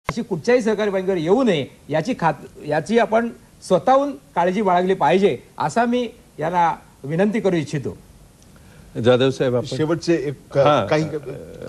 अशी कुठच्याही सहकारी बँकेवर येऊ नये याची आपण स्वतःहून काळजी बाळगली पाहिजे असा मी याला विनंती करू इच्छितो. जाधव साहेब, शेवटचे काही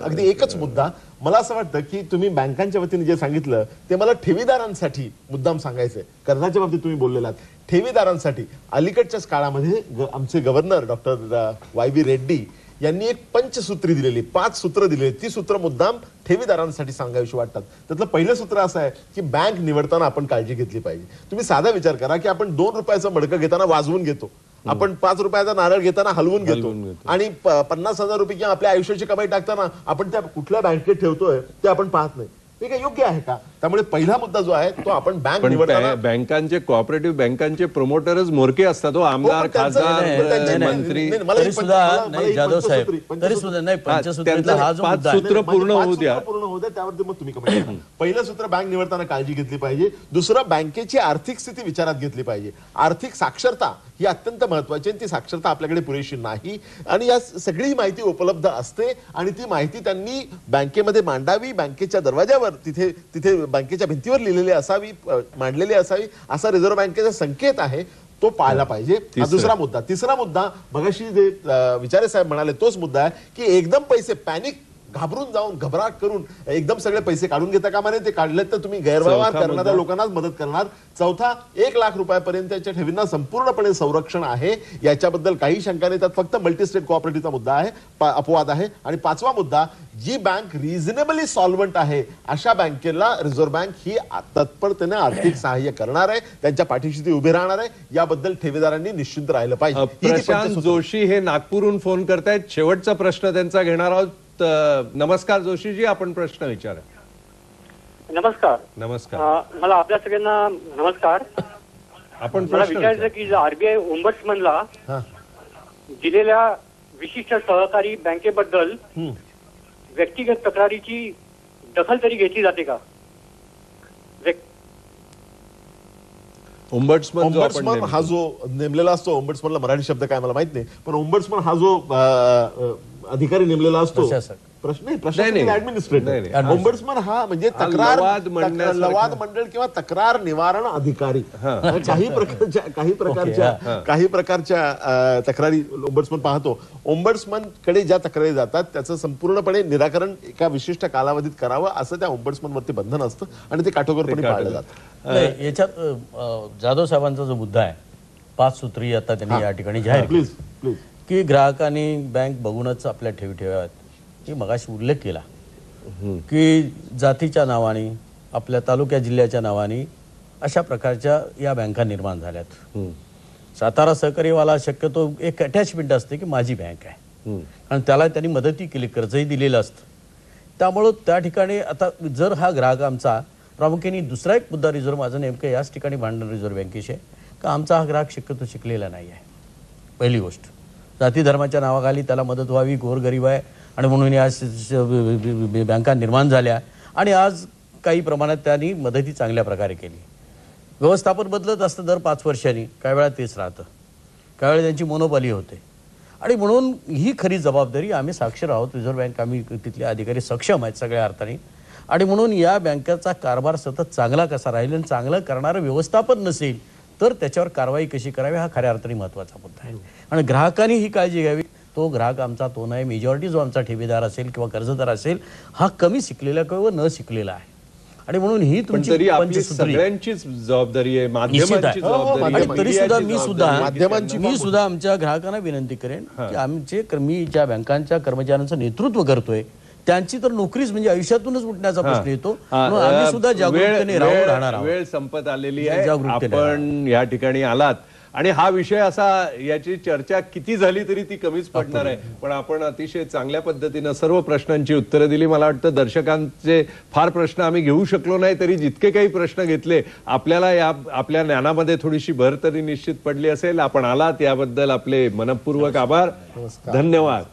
अगदी एकच मुद्दा मला असं वाटतं की तुम्ही बँकांच्या वतीने जे सांगितलं ते मला ठेवीदारांसाठी मुद्दाम सांगायचंय. कर्जाच्या बाबतीत तुम्ही बोललेलात, ठेवीदारांसाठी अलीकडच्याच काळामध्ये आमचे गव्हर्नर डॉक्टर YB रेड्डी यांनी एक पंचसूत्री दिलेली, 5 सूत्र दिलेली. ती सूत्र मुद्दाम ठेवीदारांसाठी सांगावीशी वाटतात. त्यातलं पहिलं सूत्र असं आहे की बँक निवडताना आपण काळजी घेतली पाहिजे. तुम्ही साधा विचार करा की आपण 2 रुपयाचं मडकं घेताना वाजवून घेतो, आपण 5 रुपयाचा नारळ घेताना हलवून घेतो, आणि 50,000 रुपये किंवा आपल्या आयुष्याची कमाई टाकताना आपण त्या कुठल्या बँकेत ठेवतोय ते आपण पाहत नाही. हे काय योग्य आहे का? त्यामुळे पहिला मुद्दा जो आहे तो आपण बँक निवडताना बँकांचे कोऑपरेटिव्ह बँकांचे प्रमोटरच मोरके असतात. आमदार, खासदार, मंत्री. जाधव साहेब तरी सुद्धा नाही, पंचसूत्रीतला हा जो मुद्दा सूत्र पूर्ण होऊ द्या, त्यावरती मग तुम्ही कमेंट करा. पहिलं सूत्र, बँक निवडताना काळजी घेतली पाहिजे. दुसरं, बँकेची आर्थिक स्थिती विचारात घेतली पाहिजे. आर्थिक साक्षरता ही अत्यंत महत्वाची आहे. ती साक्षरता आपल्याकडे पुरेशी नाही आणि या सगळी माहिती उपलब्ध असते आणि ती माहिती त्यांनी बँकेमध्ये मांडावी. बँकेच्या दरवाज्यावर तिथे बँकेच्या भिंतीवर लिहिलेली असावी, मांडलेली असावी, असा रिझर्व्ह बँकेचा संकेत आहे, तो पाळला पाहिजे. हा दुसरा मुद्दा. तिसरा मुद्दा, मगाशी जे विचारे साहेब म्हणाले तोच मुद्दा आहे की एकदम पैसे पॅनिक घाबरून जाऊन घबराट करून एकदम सगळे पैसे काढून घेता कामा नये. ते काढले तर तुम्ही गैरव्यवहार करणाऱ्या लोकांनाच मदत करणार. चौथा, 1 लाख रुपयापर्यंतच्या ठेवींना संपूर्णपणे संरक्षण आहे, याच्याबद्दल काही शंका नाही. त्यात फक्त मल्टीस्टेट कोऑपरेटिव्हचा मुद्दा आहे, अपवाद आहे. आणि 5वा मुद्दा, जी बँक रिझनेबली सॉल्व्हंट आहे अशा बँकेला रिझर्व्ह बँक ही तत्परतेने आर्थिक सहाय्य करणार आहे, त्यांच्या पाठीशी ती उभी राहणार आहे. याबद्दल ठेवीदारांनी निश्चिंत राहिलं पाहिजे. प्रशांत जोशी हे नागपूरहून फोन करतायत. शेवटचा प्रश्न त्यांचा घेणार आहोत. नमस्कार जोशीजी, आपण प्रश्न विचारा. नमस्कार. नमस्कार. मला आपल्या सगळ्यांना नमस्कार. आपण मला विचारायचं की RBI ओम्बड्समनला दिलेल्या विशिष्ट सहकारी बँकेबद्दल व्यक्तिगत तक्रारीची दखल तरी घेतली जाते का? ओम्बड्समन हा जो नेमलेला असतो, ओम्बड्समनला मराठी शब्द काय मला माहित नाही, पण ओम्बड्समन हा जो अधिकारी नेमलेला असतो, ऍडमिनिस्ट्रेटर. ओम्बड्समन हा म्हणजे लवाद मंडळ किंवा तक्रार निवारण अधिकारी. काही प्रकारच्या तक्रारी ओम्बड्समन पाहतो. ओम्बड्समन कडे ज्या तक्रारी जातात त्याचं संपूर्णपणे निराकरण एका विशिष्ट कालावधीत करावं असं त्या ओम्बड्समन वरती बंधन असतं आणि ते काटेकोरपणे पाळलं जातं. याच्यात जाधव साहेबांचा जो मुद्दा आहे 5 सूत्री आता त्यांनी या ठिकाणी जाहीर प्लीज की ग्राहकांनी बँक बघूनच आपल्या ठेवी ठेवाव्यात. ही मगाशी उल्लेख केला की जातीच्या नावाने, आपल्या तालुक्या जिल्ह्याच्या नावाने अशा प्रकारच्या या बँका निर्माण झाल्यात. सातारा सहकारीवाला शक्यतो एक अटॅचमेंट असते की माझी बँक आहे आणि त्याला त्यांनी मदतही केली, कर्जही दिलेलं असतं. त्यामुळं त्या ठिकाणी आता जर हा ग्राहक आमचा प्रामुख्याने, दुसरा एक मुद्दा रिझर्व्ह माझं नेमकं याच ठिकाणी भांडण रिझर्व्ह बँकेशी आहे का आमचा हा ग्राहक शक्यतो शिकलेला नाही आहे. पहिली गोष्ट, जाती धर्माच्या नावाखाली त्याला मदत व्हावी, गोरगरीब आहे आणि म्हणून या बँका निर्माण झाल्या आणि आज काही प्रमाणात त्यांनी मदती चांगल्या प्रकारे केली. व्यवस्थापन बदलत असतं दर 5 वर्षांनी, काही वेळा तेच राहतं, काही वेळा त्यांची मोनोपॉली होते आणि म्हणून ही खरी जबाबदारी आम्ही साक्षर आहोत. रिझर्व्ह बँक, आम्ही तिथले अधिकारी सक्षम आहेत सगळ्या अर्थाने आणि म्हणून या बँकेचा कारभार सतत चांगला कसा राहील आणि चांगलं करणारं व्यवस्थापन नसेल तर त्याच्यावर कारवाई कशी करावी हा खऱ्या अर्थाने महत्त्वाचा मुद्दा आहे. आणि ग्राहकांनी ही काळजी घ्यावी. तो ग्राहक आमचा तो नाही, मेजॉरिटी जो आमचा ठेवीदार असेल किंवा कर्जदार असेल हा कमी शिकलेला किंवा न शिकलेला आहे आणि म्हणून ही तुमची सगळ्यांचीच जबाबदारी आहे, माध्यमांची जबाबदारी आहे. तरी सुद्धा मी सुद्धा आमच्या ग्राहकांना विनंती करेन की मी ज्या बँकांच्या कर्मचाऱ्यांचं नेतृत्व करतोय त्यांची तर नोकरीच म्हणजे आयुष्यातूनच उठण्याचा प्रश्न येतो. आम्ही सुद्धा जागरूकतेने राहणार आहोत. वेळ संपत आलेली आहे. आपण या ठिकाणी आलात आणि हा विषय असा, याची चर्चा किती झाली तरी ती कमीच पडणार आहे. पण आपण अतिशय चांगल्या पद्धतीने सर्व प्रश्नांची उत्तरं दिली. मला वाटतं दर्शकांचे फार प्रश्न आम्ही घेऊ शकलो नाही, तरी जितके काही प्रश्न घेतले आपल्याला आपल्या ज्ञानामध्ये थोडीशी भर तरी निश्चित पडली असेल. आपण आलात याबद्दल आपले मनपूर्वक आभार. धन्यवाद.